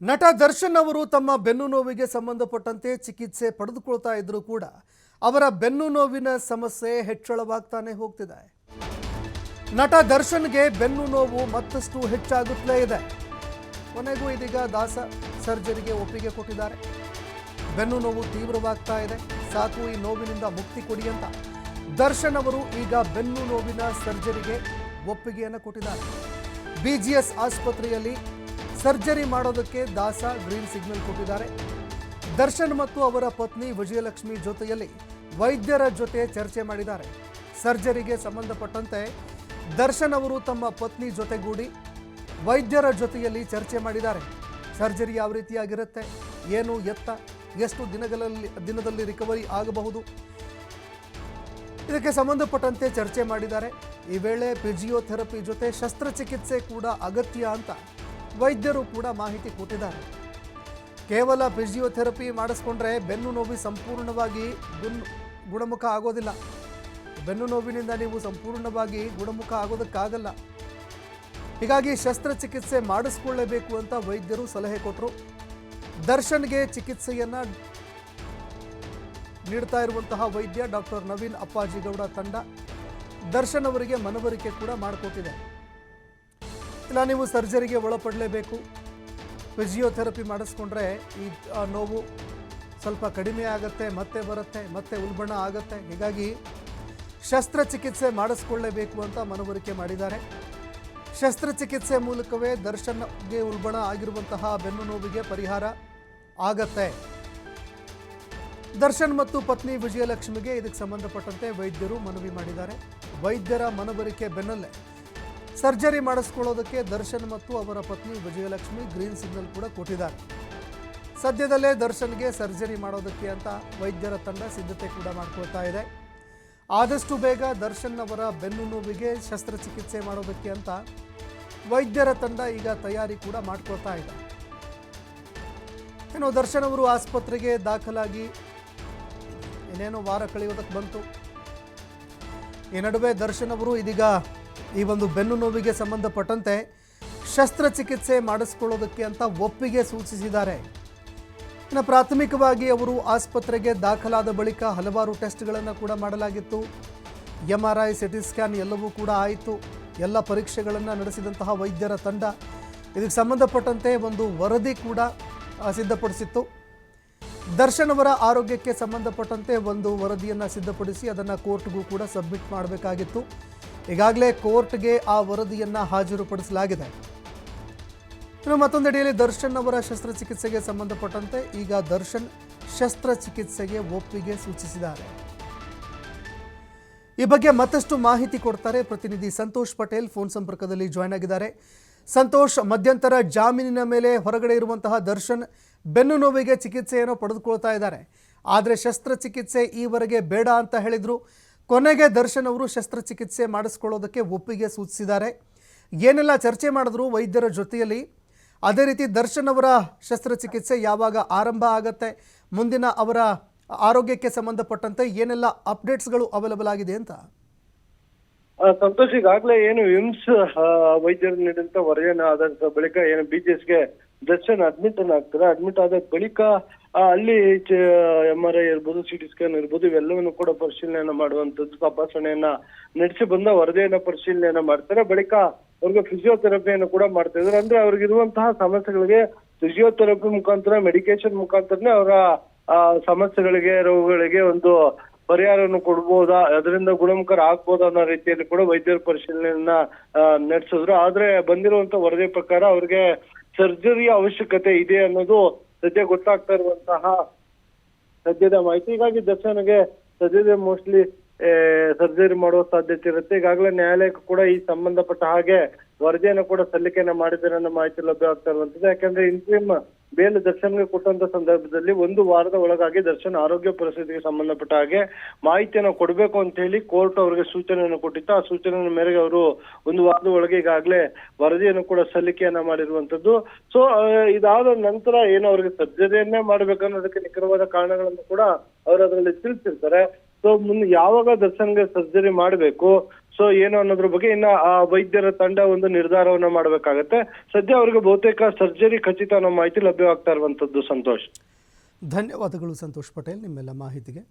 ನಟ ದರ್ಶನ್ ಅವರು ತಮ್ಮ ಬೆನ್ನು ನೋವಿಗೆ ಸಂಬಂಧಪಟ್ಟಂತೆ ಚಿಕಿತ್ಸೆ ಪಡೆದುಕೊಳ್ತಾ ಇದ್ರೂ ಕೂಡ ಅವರ ಬೆನ್ನು ನೋವಿನ ಸಮಸ್ಯೆ ಹೆಚ್ಚಳವಾಗ್ತಾನೆ ಹೋಗ್ತಿದೆ. ನಟ ದರ್ಶನ್ಗೆ ಬೆನ್ನು ನೋವು ಮತ್ತಷ್ಟು ಹೆಚ್ಚಾಗುತ್ತಲೇ ಇದೆ. ಕೊನೆಗೂ ಇದೀಗ ದಾಸ ಸರ್ಜರಿಗೆ ಒಪ್ಪಿಗೆ ಕೊಟ್ಟಿದ್ದಾರೆ. ಬೆನ್ನು ನೋವು ತೀವ್ರವಾಗ್ತಾ ಇದೆ, ಸಾಕು ಈ ನೋವಿನಿಂದ ಮುಕ್ತಿ ಕೊಡಿ ಅಂತ ದರ್ಶನ್ ಅವರು ಈಗ ಬೆನ್ನು ನೋವಿನ ಸರ್ಜರಿಗೆ ಒಪ್ಪಿಗೆಯನ್ನು ಕೊಟ್ಟಿದ್ದಾರೆ. ಬಿಜಿಎಸ್ ಆಸ್ಪತ್ರೆಯಲ್ಲಿ ಸರ್ಜರಿ ಮಾಡೋದಕ್ಕೆ ದಾಸ ಗ್ರೀನ್ ಸಿಗ್ನಲ್ ಕೊಟ್ಟಿದ್ದಾರೆ. ದರ್ಶನ್ ಮತ್ತು ಅವರ ಪತ್ನಿ ವಿಜಯಲಕ್ಷ್ಮಿ ಜೊತೆಯಲ್ಲಿ ವೈದ್ಯರ ಜೊತೆ ಚರ್ಚೆ ಮಾಡಿದ್ದಾರೆ. ಸರ್ಜರಿಗೆ ಸಂಬಂಧಪಟ್ಟಂತೆ ದರ್ಶನ್ ಅವರು ತಮ್ಮ ಪತ್ನಿ ಜೊತೆಗೂಡಿ ವೈದ್ಯರ ಜೊತೆಯಲ್ಲಿ ಚರ್ಚೆ ಮಾಡಿದ್ದಾರೆ. ಸರ್ಜರಿ ಯಾವ ರೀತಿಯಾಗಿರುತ್ತೆ, ಏನು ಎತ್ತ, ಎಷ್ಟು ದಿನದಲ್ಲಿ ರಿಕವರಿ ಆಗಬಹುದು, ಇದಕ್ಕೆ ಸಂಬಂಧಪಟ್ಟಂತೆ ಚರ್ಚೆ ಮಾಡಿದ್ದಾರೆ. ಈ ವೇಳೆ ಫಿಸಿಯೋಥೆರಪಿ ಜೊತೆ ಶಸ್ತ್ರಚಿಕಿತ್ಸೆ ಕೂಡ ಅಗತ್ಯ ಅಂತ ವೈದ್ಯರು ಕೂಡ ಮಾಹಿತಿ ಕೊಟ್ಟಿದ್ದಾರೆ. ಕೇವಲ ಫಿಸಿಯೋಥೆರಪಿ ಮಾಡಿಸ್ಕೊಂಡ್ರೆ ಬೆನ್ನು ನೋವು ಸಂಪೂರ್ಣವಾಗಿ ಗುಣಮುಖ ಆಗೋದಿಲ್ಲ. ಬೆನ್ನು ನೋವಿನಿಂದ ನೀವು ಸಂಪೂರ್ಣವಾಗಿ ಗುಣಮುಖ ಆಗೋದಕ್ಕಾಗಲ್ಲ. ಹೀಗಾಗಿ ಶಸ್ತ್ರಚಿಕಿತ್ಸೆ ಮಾಡಿಸ್ಕೊಳ್ಳೇಬೇಕು ಅಂತ ವೈದ್ಯರು ಸಲಹೆ ಕೊಟ್ಟರು. ದರ್ಶನ್ಗೆ ಚಿಕಿತ್ಸೆಯನ್ನು ನೀಡ್ತಾ ಇರುವಂತಹ ವೈದ್ಯ ಡಾಕ್ಟರ್ ನವೀನ್ ಅಪ್ಪಾಜಿಗೌಡ ತಂಡ ದರ್ಶನ್ ಅವರಿಗೆ ಮನವರಿಕೆ ಕೂಡ ಮಾಡಿಕೊಟ್ಟಿದೆ. ಇಲ್ಲ, ನೀವು ಸರ್ಜರಿಗೆ ಒಳಪಡಲೇಬೇಕು, ಫಿಸಿಯೋಥೆರಪಿ ಮಾಡಿಸ್ಕೊಂಡ್ರೆ ಈ ನೋವು ಸ್ವಲ್ಪ ಕಡಿಮೆ ಆಗುತ್ತೆ, ಮತ್ತೆ ಬರುತ್ತೆ, ಮತ್ತೆ ಉಲ್ಬಣ ಆಗುತ್ತೆ. ಹೀಗಾಗಿ ಶಸ್ತ್ರಚಿಕಿತ್ಸೆ ಮಾಡಿಸ್ಕೊಳ್ಳೇಬೇಕು ಅಂತ ಮನವರಿಕೆ ಮಾಡಿದ್ದಾರೆ. ಶಸ್ತ್ರಚಿಕಿತ್ಸೆ ಮೂಲಕವೇ ದರ್ಶನ್ಗೆ ಉಲ್ಬಣ ಆಗಿರುವಂತಹ ಬೆನ್ನು ನೋವಿಗೆ ಪರಿಹಾರ ಆಗತ್ತೆ. ದರ್ಶನ್ ಮತ್ತು ಪತ್ನಿ ವಿಜಯಲಕ್ಷ್ಮಿಗೆ ಇದಕ್ಕೆ ಸಂಬಂಧಪಟ್ಟಂತೆ ವೈದ್ಯರು ಮನವಿ ಮಾಡಿದ್ದಾರೆ. ವೈದ್ಯರ ಮನವರಿಕೆ ಬೆನ್ನಲ್ಲೇ ಸರ್ಜರಿ ಮಾಡಿಸ್ಕೊಳ್ಳೋದಕ್ಕೆ ದರ್ಶನ್ ಮತ್ತು ಅವರ ಪತ್ನಿ ವಿಜಯಲಕ್ಷ್ಮಿ ಗ್ರೀನ್ ಸಿಗ್ನಲ್ ಕೂಡ ಕೊಟ್ಟಿದ್ದಾರೆ. ಸದ್ಯದಲ್ಲೇ ದರ್ಶನ್ಗೆ ಸರ್ಜರಿ ಮಾಡೋದಕ್ಕೆ ಅಂತ ವೈದ್ಯರ ತಂಡ ಸಿದ್ಧತೆ ಕೂಡ ಮಾಡ್ಕೊಳ್ತಾ ಇದೆ. ಆದಷ್ಟು ಬೇಗ ದರ್ಶನ್ ಅವರ ಬೆನ್ನು ನೋವಿಗೆ ಶಸ್ತ್ರಚಿಕಿತ್ಸೆ ಮಾಡೋದಕ್ಕೆ ಅಂತ ವೈದ್ಯರ ತಂಡ ಈಗ ತಯಾರಿ ಕೂಡ ಮಾಡ್ಕೊಳ್ತಾ ಇದೆ. ಏನೋ ದರ್ಶನ್ ಅವರು ಆಸ್ಪತ್ರೆಗೆ ದಾಖಲಾಗಿ ಏನೇನೋ ವಾರ ಕಳೆಯೋದಕ್ಕೆ ಬಂತು. ಈ ನಡುವೆ ದರ್ಶನ್ ಅವರು ಇದೀಗ ಈ ಒಂದು ಬೆನ್ನು ನೋವಿಗೆ ಸಂಬಂಧಪಟ್ಟಂತೆ ಶಸ್ತ್ರಚಿಕಿತ್ಸೆ ಮಾಡಿಸ್ಕೊಳ್ಳೋದಕ್ಕೆ ಅಂತ ಒಪ್ಪಿಗೆ ಸೂಚಿಸಿದ್ದಾರೆ. ಇನ್ನು ಪ್ರಾಥಮಿಕವಾಗಿ ಅವರು ಆಸ್ಪತ್ರೆಗೆ ದಾಖಲಾದ ಬಳಿಕ ಹಲವಾರು ಟೆಸ್ಟ್ಗಳನ್ನು ಕೂಡ ಮಾಡಲಾಗಿತ್ತು. MRI, CT ಸ್ಕ್ಯಾನ್ ಎಲ್ಲವೂ ಕೂಡ ಆಯಿತು. ಎಲ್ಲ ಪರೀಕ್ಷೆಗಳನ್ನು ನಡೆಸಿದಂತಹ ವೈದ್ಯರ ತಂಡ ಇದಕ್ಕೆ ಸಂಬಂಧಪಟ್ಟಂತೆ ಒಂದು ವರದಿ ಕೂಡ ಸಿದ್ಧಪಡಿಸಿತ್ತು. ದರ್ಶನ್ ಅವರ ಆರೋಗ್ಯಕ್ಕೆ ಸಂಬಂಧಪಟ್ಟಂತೆ ಒಂದು ವರದಿಯನ್ನು ಸಿದ್ಧಪಡಿಸಿ ಅದನ್ನು ಕೋರ್ಟ್ಗೂ ಕೂಡ ಸಬ್ಮಿಟ್ ಮಾಡಬೇಕಾಗಿತ್ತು. ಈಗಾಗಲೇ ಕೋರ್ಟ್ಗೆ ಆ ವರದಿಯನ್ನು ಹಾಜರುಪಡಿಸಲಾಗಿದೆ. ಇನ್ನು ಮತ್ತೊಂದೆಡೆಯಲ್ಲಿ ದರ್ಶನ್ ಅವರ ಶಸ್ತ್ರಚಿಕಿತ್ಸೆಗೆ ಸಂಬಂಧಪಟ್ಟಂತೆ ಈಗ ದರ್ಶನ್ ಶಸ್ತ್ರಚಿಕಿತ್ಸೆಗೆ ಒಪ್ಪಿಗೆ ಸೂಚಿಸಿದ್ದಾರೆ. ಈ ಬಗ್ಗೆ ಮತ್ತಷ್ಟು ಮಾಹಿತಿ ಕೊಡ್ತಾರೆ ಪ್ರತಿನಿಧಿ ಸಂತೋಷ್ ಪಟೇಲ್ ಫೋನ್ ಸಂಪರ್ಕದಲ್ಲಿ ಜಾಯ್ನ್ ಆಗಿದ್ದಾರೆ. ಸಂತೋಷ್, ಮಧ್ಯಂತರ ಜಾಮೀನಿನ ಮೇಲೆ ಹೊರಗಡೆ ಇರುವಂತಹ ದರ್ಶನ್ ಬೆನ್ನು ನೋವಿಗೆ ಚಿಕಿತ್ಸೆಯನ್ನು ಪಡೆದುಕೊಳ್ತಾ ಇದ್ದಾರೆ. ಆದರೆ ಶಸ್ತ್ರಚಿಕಿತ್ಸೆ ಈವರೆಗೆ ಬೇಡ ಅಂತ ಹೇಳಿದ್ರು. ಕೊನೆಗೆ ದರ್ಶನ್ ಅವರು ಶಸ್ತ್ರಚಿಕಿತ್ಸೆ ಮಾಡಿಸ್ಕೊಳ್ಳೋದಕ್ಕೆ ಒಪ್ಪಿಗೆ ಸೂಚಿಸಿದ್ದಾರೆ. ಏನೆಲ್ಲ ಚರ್ಚೆ ಮಾಡಿದ್ರು ವೈದ್ಯರ ಜೊತೆಯಲ್ಲಿ, ಅದೇ ರೀತಿ ದರ್ಶನ್ ಅವರ ಶಸ್ತ್ರಚಿಕಿತ್ಸೆ ಯಾವಾಗ ಆರಂಭ ಆಗತ್ತೆ, ಮುಂದಿನ ಅವರ ಆರೋಗ್ಯಕ್ಕೆ ಸಂಬಂಧಪಟ್ಟಂತೆ ಏನೆಲ್ಲ ಅಪ್ಡೇಟ್ಸ್ಗಳು ಅವೈಲಬಲ್ ಆಗಿದೆ ಅಂತ? ಸಂತೋಷ್, ಈಗಾಗಲೇ ಏನು ವಿಮ್ಸ್ ವೈದ್ಯರು ನೀಡಿದಂತ ವರದಿಯನ್ನು ಆಧಾರಿಸಿದ ಬಳಿಕ ಏನು BGSಗೆ ದರ್ಶನ್ ಅಡ್ಮಿಟ್ ಆಗ್ತಾರೆ. ಅಡ್ಮಿಟ್ ಆದ ಬಳಿಕ ಅಲ್ಲಿ MRI ಇರ್ಬೋದು, CT ಸ್ಕ್ಯಾನ್ ಇರ್ಬೋದು, ಇವೆಲ್ಲವನ್ನು ಕೂಡ ಪರಿಶೀಲನೆಯನ್ನ ಮಾಡುವಂತದ್ದು, ತಪಾಸಣೆಯನ್ನ ನಡೆಸಿ ಬಂದ ವರದಿಯನ್ನ ಪರಿಶೀಲನೆಯನ್ನ ಮಾಡ್ತಾರೆ. ಬಳಿಕ ಅವ್ರಿಗೆ ಫಿಸಿಯೋಥೆರಪಿಯನ್ನು ಕೂಡ ಮಾಡ್ತಾ ಇದ್ದಾರೆ. ಅಂದ್ರೆ ಅವ್ರಿಗಿರುವಂತಹ ಸಮಸ್ಯೆಗಳಿಗೆ ಫಿಸಿಯೋಥೆರಪಿ ಮುಖಾಂತರ, ಮೆಡಿಕೇಶನ್ ಮುಖಾಂತರನೇ ಅವರ ಸಮಸ್ಯೆಗಳಿಗೆ, ರೋಗಗಳಿಗೆ ಒಂದು ಪರಿಹಾರವನ್ನು ಕೊಡ್ಬೋದಾ, ಅದರಿಂದ ಗುಣಮುಖರ ಆಗ್ಬೋದಾ ಅನ್ನೋ ರೀತಿಯಲ್ಲಿ ಕೂಡ ವೈದ್ಯರು ಪರಿಶೀಲನೆಯನ್ನ ನಡೆಸಿದ್ರು. ಆದ್ರೆ ಬಂದಿರುವಂತ ವರದಿ ಪ್ರಕಾರ ಅವ್ರಿಗೆ ಸರ್ಜರಿಯ ಅವಶ್ಯಕತೆ ಇದೆ ಅನ್ನೋದು ಸದ್ಯ ಗೊತ್ತಾಗ್ತಾ ಇರುವಂತಹ ಸದ್ಯದ ಮಾಹಿತಿ. ಹೀಗಾಗಿ ದರ್ಶನ್ಗೆ ಸದ್ಯದ ಮೋಸ್ಟ್ಲಿ ಸರ್ಜರಿ ಮಾಡುವ ಸಾಧ್ಯತೆ ಇರುತ್ತೆ. ಈಗಾಗಲೇ ನ್ಯಾಯಾಲಯಕ್ಕೂ ಕೂಡ ಈ ಸಂಬಂಧಪಟ್ಟ ಹಾಗೆ ವರದಿಯನ್ನು ಕೂಡ ಸಲ್ಲಿಕೆಯನ್ನ ಮಾಡಿದ್ದಾರೆ ಅನ್ನೋ ಮಾಹಿತಿ ಲಭ್ಯವಾಗ್ತಾ ಇರುವಂತದ್ದು. ಯಾಕಂದ್ರೆ ಇಂಟ್ರಿಮ್ ಬೇಲ್ ದರ್ಶನ್ಗೆ ಕೊಟ್ಟಂತ ಸಂದರ್ಭದಲ್ಲಿ 1 ವಾರದ ಒಳಗಾಗಿ ದರ್ಶನ್ ಆರೋಗ್ಯ ಪರಿಸ್ಥಿತಿಗೆ ಸಂಬಂಧಪಟ್ಟ ಹಾಗೆ ಮಾಹಿತಿಯನ್ನು ಕೊಡಬೇಕು ಅಂತ ಹೇಳಿ ಕೋರ್ಟ್ ಅವರಿಗೆ ಸೂಚನೆಯನ್ನು ಕೊಟ್ಟಿತ್ತು. ಆ ಸೂಚನೆ ಮೇರೆಗೆ ಅವರು 1 ವಾರದ ಒಳಗೆ ಈಗಾಗಲೇ ವರದಿಯನ್ನು ಕೂಡ ಸಲ್ಲಿಕೆಯನ್ನ ಮಾಡಿರುವಂತದ್ದು. ಸೊ ಇದಾದ ನಂತರ ಏನು ಅವರಿಗೆ ಸರ್ಜರಿಯನ್ನೇ ಮಾಡ್ಬೇಕನ್ನೋದಕ್ಕೆ ನಿಖರವಾದ ಕಾರಣಗಳನ್ನು ಕೂಡ ಅವರು ಅದರಲ್ಲಿ ತಿಳಿಸಿರ್ತಾರೆ. ಸೊ ಮುಂದೆ ಯಾವಾಗ ದರ್ಶನ್ಗೆ ಸರ್ಜರಿ ಮಾಡಬೇಕು ಸೊ ಏನು ಅನ್ನೋದ್ರ ಬಗ್ಗೆ ಇನ್ನ ಆ ವೈದ್ಯರ ತಂಡ ಒಂದು ನಿರ್ಧಾರವನ್ನ ಮಾಡ್ಬೇಕಾಗತ್ತೆ. ಸದ್ಯ ಅವ್ರಿಗೆ ಬಹುತೇಕ ಸರ್ಜರಿ ಖಚಿತ ಅನ್ನೋ ಮಾಹಿತಿ ಲಭ್ಯವಾಗ್ತಾ ಇರುವಂತದ್ದು. ಸಂತೋಷ್, ಧನ್ಯವಾದಗಳು ಸಂತೋಷ್ ಪಟೇಲ್ ನಿಮ್ಮೆಲ್ಲ ಮಾಹಿತಿಗೆ.